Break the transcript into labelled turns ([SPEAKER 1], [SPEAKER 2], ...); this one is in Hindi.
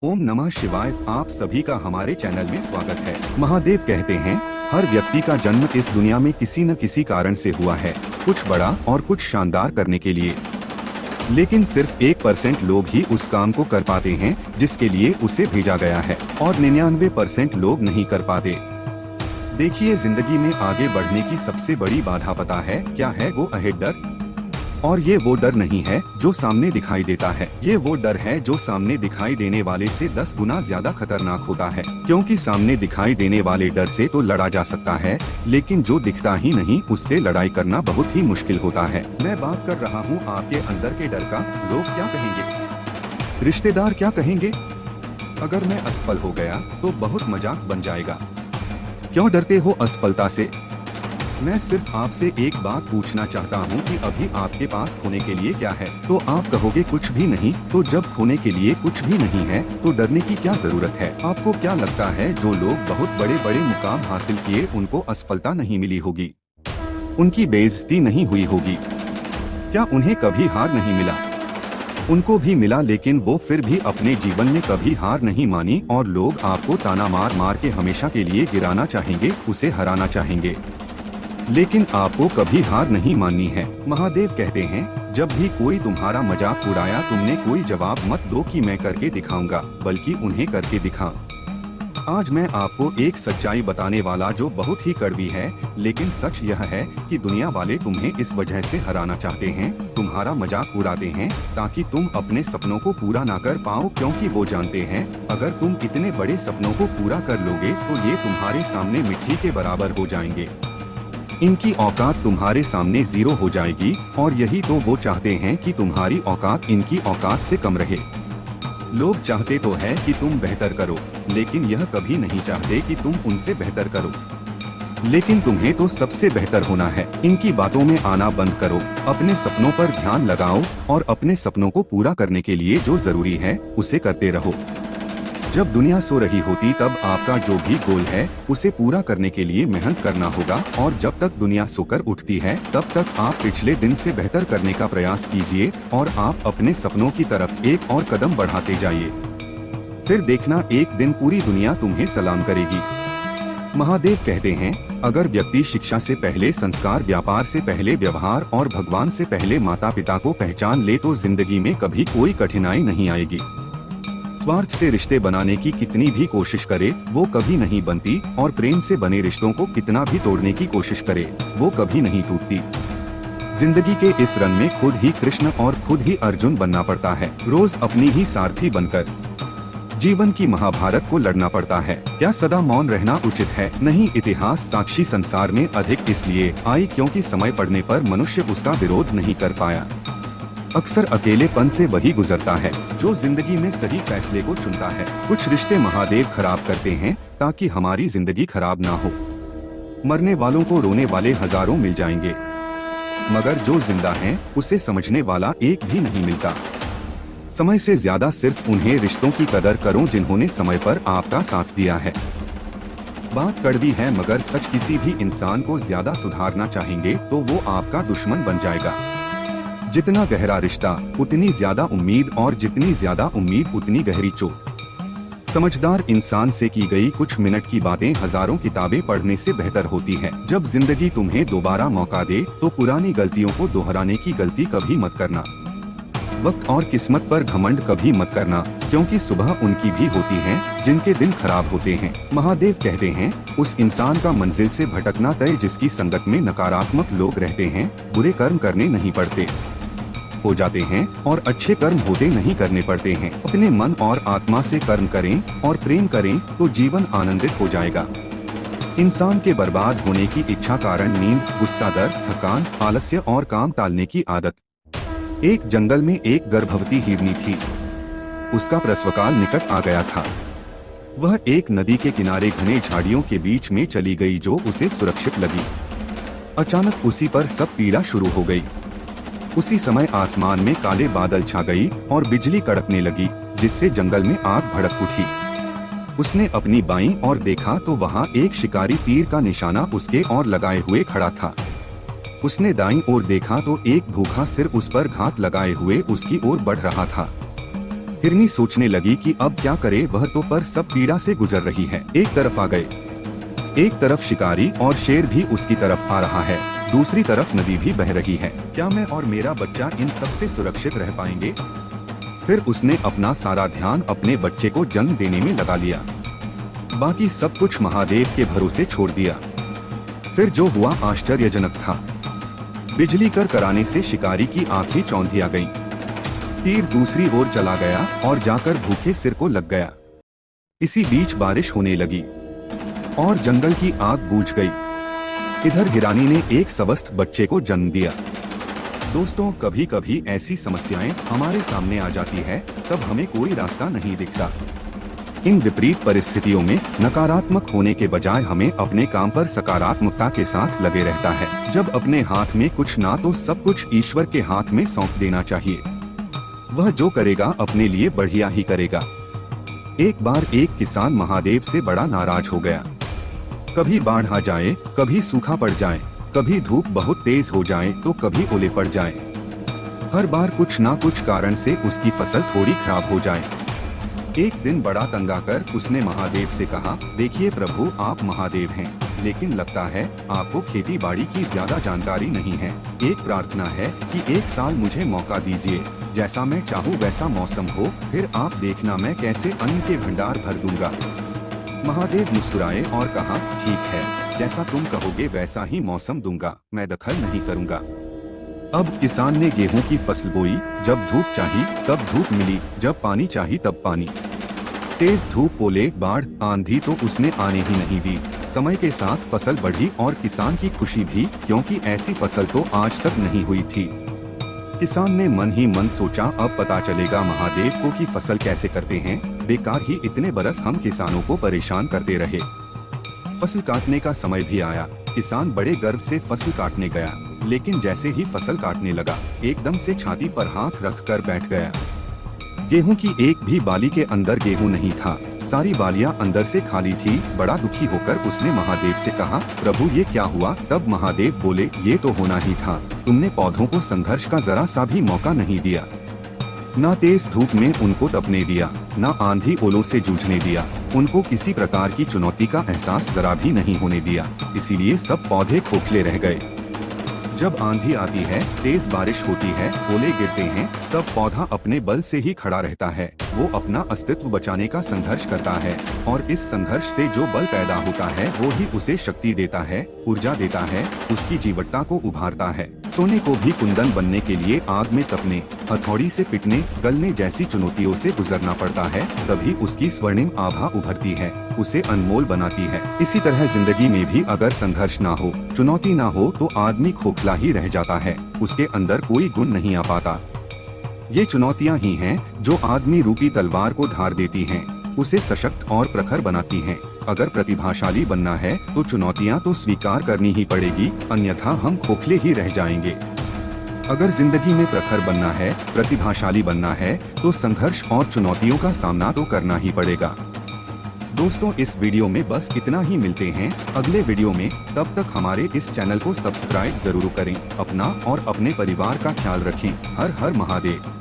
[SPEAKER 1] ओम नमः शिवाय। आप सभी का हमारे चैनल में स्वागत है। महादेव कहते हैं, हर व्यक्ति का जन्म इस दुनिया में किसी न किसी कारण से हुआ है, कुछ बड़ा और कुछ शानदार करने के लिए। लेकिन सिर्फ 1% लोग ही उस काम को कर पाते हैं जिसके लिए उसे भेजा गया है, और 99% लोग नहीं कर पाते। देखिए, जिंदगी में आगे बढ़ने की सबसे बड़ी बाधा पता है क्या है? गो अहेड डर। और ये वो डर नहीं है जो सामने दिखाई देता है, ये वो डर है जो सामने दिखाई देने वाले से 10 गुना ज्यादा खतरनाक होता है। क्योंकि सामने दिखाई देने वाले डर से तो लड़ा जा सकता है, लेकिन जो दिखता ही नहीं उससे लड़ाई करना बहुत ही मुश्किल होता है। मैं बात कर रहा हूँ आपके अंदर के डर का। लोग क्या कहेंगे, रिश्तेदार क्या कहेंगे, अगर मैं असफल हो गया तो बहुत मजाक बन जाएगा। क्यों डरते हो असफलता से? मैं सिर्फ आपसे एक बात पूछना चाहता हूँ कि अभी आपके पास खोने के लिए क्या है? तो आप कहोगे कुछ भी नहीं। तो जब खोने के लिए कुछ भी नहीं है तो डरने की क्या जरूरत है? आपको क्या लगता है जो लोग बहुत बड़े बड़े मुकाम हासिल किए उनको असफलता नहीं मिली होगी, उनकी बेइज्जती नहीं हुई होगी? क्या उन्हें कभी हार नहीं मिला? उनको भी मिला, लेकिन वो फिर भी अपने जीवन में कभी हार नहीं मानी। और लोग आपको ताना मार मार के हमेशा के लिए गिराना चाहेंगे, उसे हराना चाहेंगे, लेकिन आपको कभी हार नहीं माननी है। महादेव कहते हैं, जब भी कोई तुम्हारा मजाक उड़ाया तुमने कोई जवाब मत दो कि मैं करके दिखाऊंगा, बल्कि उन्हें करके दिखा। आज मैं आपको एक सच्चाई बताने वाला जो बहुत ही कड़वी है, लेकिन सच यह है कि दुनिया वाले तुम्हें इस वजह से हराना चाहते हैं, तुम्हारा मजाक उड़ाते हैं, ताकि तुम अपने सपनों को पूरा ना कर पाओ। क्योंकि वो जानते हैं अगर तुम इतने बड़े सपनों को पूरा कर लोगे तो ये तुम्हारे सामने मिट्टी के बराबर हो जाएंगे। इनकी औकात तुम्हारे सामने जीरो हो जाएगी, और यही तो वो चाहते हैं कि तुम्हारी औकात इनकी औकात से कम रहे। लोग चाहते तो है कि तुम बेहतर करो, लेकिन यह कभी नहीं चाहते कि तुम उनसे बेहतर करो। लेकिन तुम्हें तो सबसे बेहतर होना है। इनकी बातों में आना बंद करो, अपने सपनों पर ध्यान लगाओ और अपने सपनों को पूरा करने के लिए जो जरूरी है उसे करते रहो। जब दुनिया सो रही होती तब आपका जो भी गोल है उसे पूरा करने के लिए मेहनत करना होगा, और जब तक दुनिया सोकर उठती है तब तक आप पिछले दिन से बेहतर करने का प्रयास कीजिए, और आप अपने सपनों की तरफ एक और कदम बढ़ाते जाइए। फिर देखना, एक दिन पूरी दुनिया तुम्हें सलाम करेगी। महादेव कहते हैं, अगर व्यक्ति शिक्षा से पहले संस्कार, व्यापार से पहले व्यवहार और भगवान से पहले माता पिता को पहचान ले तो जिंदगी में कभी कोई कठिनाई नहीं आएगी। स्वार्थ से रिश्ते बनाने की कितनी भी कोशिश करे वो कभी नहीं बनती, और प्रेम से बने रिश्तों को कितना भी तोड़ने की कोशिश करे वो कभी नहीं टूटती। जिंदगी के इस रंग में खुद ही कृष्ण और खुद ही अर्जुन बनना पड़ता है, रोज अपनी ही सारथी बनकर। जीवन की महाभारत को लड़ना पड़ता है। क्या सदा मौन रहना उचित है? नहीं। इतिहास साक्षी संसार में अधिक इसलिए आई क्योंकि समय पड़ने पर मनुष्य उसका विरोध नहीं कर पाया। अक्सर अकेलेपन से वही गुजरता है जो जिंदगी में सही फैसले को चुनता है। कुछ रिश्ते महादेव खराब करते हैं ताकि हमारी जिंदगी खराब ना हो। मरने वालों को रोने वाले हजारों मिल जाएंगे, मगर जो जिंदा हैं उसे समझने वाला एक भी नहीं मिलता। समय से ज्यादा सिर्फ उन्हें रिश्तों की कदर करो जिन्होंने समय पर आपका साथ दिया है। बात कड़वी है मगर सच, किसी भी इंसान को ज्यादा सुधारना चाहेंगे तो वो आपका दुश्मन बन जाएगा। जितना गहरा रिश्ता उतनी ज्यादा उम्मीद, और जितनी ज्यादा उम्मीद उतनी गहरी चोट। समझदार इंसान से की गई कुछ मिनट की बातें हजारों किताबें पढ़ने से बेहतर होती है। जब जिंदगी तुम्हें दोबारा मौका दे तो पुरानी गलतियों को दोहराने की गलती कभी मत करना। वक्त और किस्मत पर घमंड कभी मत करना, क्योंकि सुबह उनकी भी होती है जिनके दिन खराब होते हैं। महादेव कहते हैं, उस इंसान का मंजिल से भटकना तय जिसकी संगत में नकारात्मक लोग रहते हैं। बुरे कर्म करने नहीं पड़ते, हो जाते हैं, और अच्छे कर्म होते नहीं करने पड़ते हैं। अपने मन और आत्मा से कर्म करें और प्रेम करें तो जीवन आनंदित हो जाएगा। इंसान के बर्बाद होने की इच्छा कारण नींद, गुस्सा, दर्द, थकान, आलस्य और काम टालने की आदत। एक जंगल में एक गर्भवती हिरनी थी। उसका प्रसवकाल निकट आ गया था। वह एक नदी के किनारे घने झाड़ियों के बीच में चली गई जो उसे सुरक्षित लगी। अचानक उसी पर सब पीड़ा शुरू हो गई। उसी समय आसमान में काले बादल छा गई और बिजली कड़कने लगी, जिससे जंगल में आग भड़क उठी। उसने अपनी बाईं ओर देखा तो वहाँ एक शिकारी तीर का निशाना उसके ओर लगाए हुए खड़ा था। उसने दाईं ओर देखा तो एक भूखा सिर उस पर घात लगाए हुए उसकी ओर बढ़ रहा था। हिरनी सोचने लगी कि अब क्या करे, वह तो पर सब पीड़ा से गुजर रही है। एक तरफ आ गए, एक तरफ शिकारी और शेर भी उसकी तरफ आ रहा है, दूसरी तरफ नदी भी बह रही है। क्या मैं और मेरा बच्चा इन सब से सुरक्षित रह पाएंगे? फिर उसने अपना सारा ध्यान अपने बच्चे को जन्म देने में लगा लिया, बाकी सब कुछ महादेव के भरोसे छोड़ दिया। फिर जो हुआ आश्चर्यजनक था। बिजली कर कराने से शिकारी की आंखें चौंधिया गईं। तीर दूसरी ओर चला गया और जाकर भूखे सिर को लग गया। इसी बीच बारिश होने लगी और जंगल की आग बुझ गई। इधर हिरानी ने एक स्वस्थ बच्चे को जन्म दिया। दोस्तों, कभी कभी ऐसी समस्याएं हमारे सामने आ जाती है, तब हमें कोई रास्ता नहीं दिखता। इन विपरीत परिस्थितियों में नकारात्मक होने के बजाय हमें अपने काम पर सकारात्मकता के साथ लगे रहता है। जब अपने हाथ में कुछ ना तो सब कुछ ईश्वर के हाथ में सौंप देना चाहिए। वह जो करेगा अपने लिए बढ़िया ही करेगा। एक बार एक किसान महादेव से बड़ा नाराज हो गया। कभी बाढ़ आ जाए, कभी सूखा पड़ जाए, कभी धूप बहुत तेज हो जाए तो कभी ओले पड़ जाए। हर बार कुछ ना कुछ कारण से उसकी फसल थोड़ी खराब हो जाए। एक दिन बड़ा तंगा कर उसने महादेव से कहा, देखिए प्रभु, आप महादेव हैं, लेकिन लगता है आपको खेती बाड़ी की ज्यादा जानकारी नहीं है। एक प्रार्थना है कि एक साल मुझे मौका दीजिए, जैसा मैं चाहूँ वैसा मौसम हो, फिर आप देखना मैं कैसे अन्न के भंडार भर दूंगा। महादेव मुस्कुराए और कहा, ठीक है, जैसा तुम कहोगे वैसा ही मौसम दूंगा, मैं दखल नहीं करूंगा। अब किसान ने गेहूं की फसल बोई। जब धूप चाहिए तब धूप मिली, जब पानी चाहिए तब पानी। तेज धूप, ओले, बाढ़, आंधी तो उसने आने ही नहीं दी। समय के साथ फसल बढ़ी और किसान की खुशी भी, क्योंकि ऐसी फसल तो आज तक नहीं हुई थी। किसान ने मन ही मन सोचा, अब पता चलेगा महादेव को कि फसल कैसे करते हैं। बेकार ही इतने बरस हम किसानों को परेशान करते रहे। फसल काटने का समय भी आया। किसान बड़े गर्व से फसल काटने गया, लेकिन जैसे ही फसल काटने लगा, एकदम से छाती पर हाथ रखकर बैठ गया। गेहूं की एक भी बाली के अंदर गेहूं नहीं था, सारी बालियां अंदर से खाली थी। बड़ा दुखी होकर उसने महादेव से कहा, प्रभु ये क्या हुआ? तब महादेव बोले, ये तो होना ही था, तुमने पौधों को संघर्ष का जरा सा भी मौका नहीं दिया। ना तेज धूप में उनको तपने दिया, ना आंधी ओलों से जूझने दिया, उनको किसी प्रकार की चुनौती का एहसास जरा भी नहीं होने दिया। इसीलिए सब पौधे खोखले रह गए। जब आंधी आती है, तेज बारिश होती है, ओले गिरते हैं, तब पौधा अपने बल से ही खड़ा रहता है। वो अपना अस्तित्व बचाने का संघर्ष करता है, और इस संघर्ष से जो बल पैदा होता है वो ही उसे शक्ति देता है, ऊर्जा देता है, उसकी जीवटता को उभारता है। सोने को भी कुंदन बनने के लिए आग में तपने, हथौड़ी से पिटने, गलने जैसी चुनौतियों से गुजरना पड़ता है, तभी उसकी स्वर्णिम आभा उभरती है, उसे अनमोल बनाती है। इसी तरह जिंदगी में भी अगर संघर्ष ना हो, चुनौती ना हो, तो आदमी खोखला ही रह जाता है, उसके अंदर कोई गुण नहीं आ पाता। ये चुनौतियाँ ही हैं जो आदमी रूपी तलवार को धार देती हैं, उसे सशक्त और प्रखर बनाती हैं। अगर प्रतिभाशाली बनना है तो चुनौतियाँ तो स्वीकार करनी ही पड़ेगी, अन्यथा हम खोखले ही रह जाएंगे। अगर जिंदगी में प्रखर बनना है, प्रतिभाशाली बनना है, तो संघर्ष और चुनौतियों का सामना तो करना ही पड़ेगा। दोस्तों, इस वीडियो में बस इतना ही। मिलते हैं अगले वीडियो में, तब तक हमारे इस चैनल को सब्सक्राइब जरूर करें। अपना और अपने परिवार का ख्याल रखें। हर हर महादेव।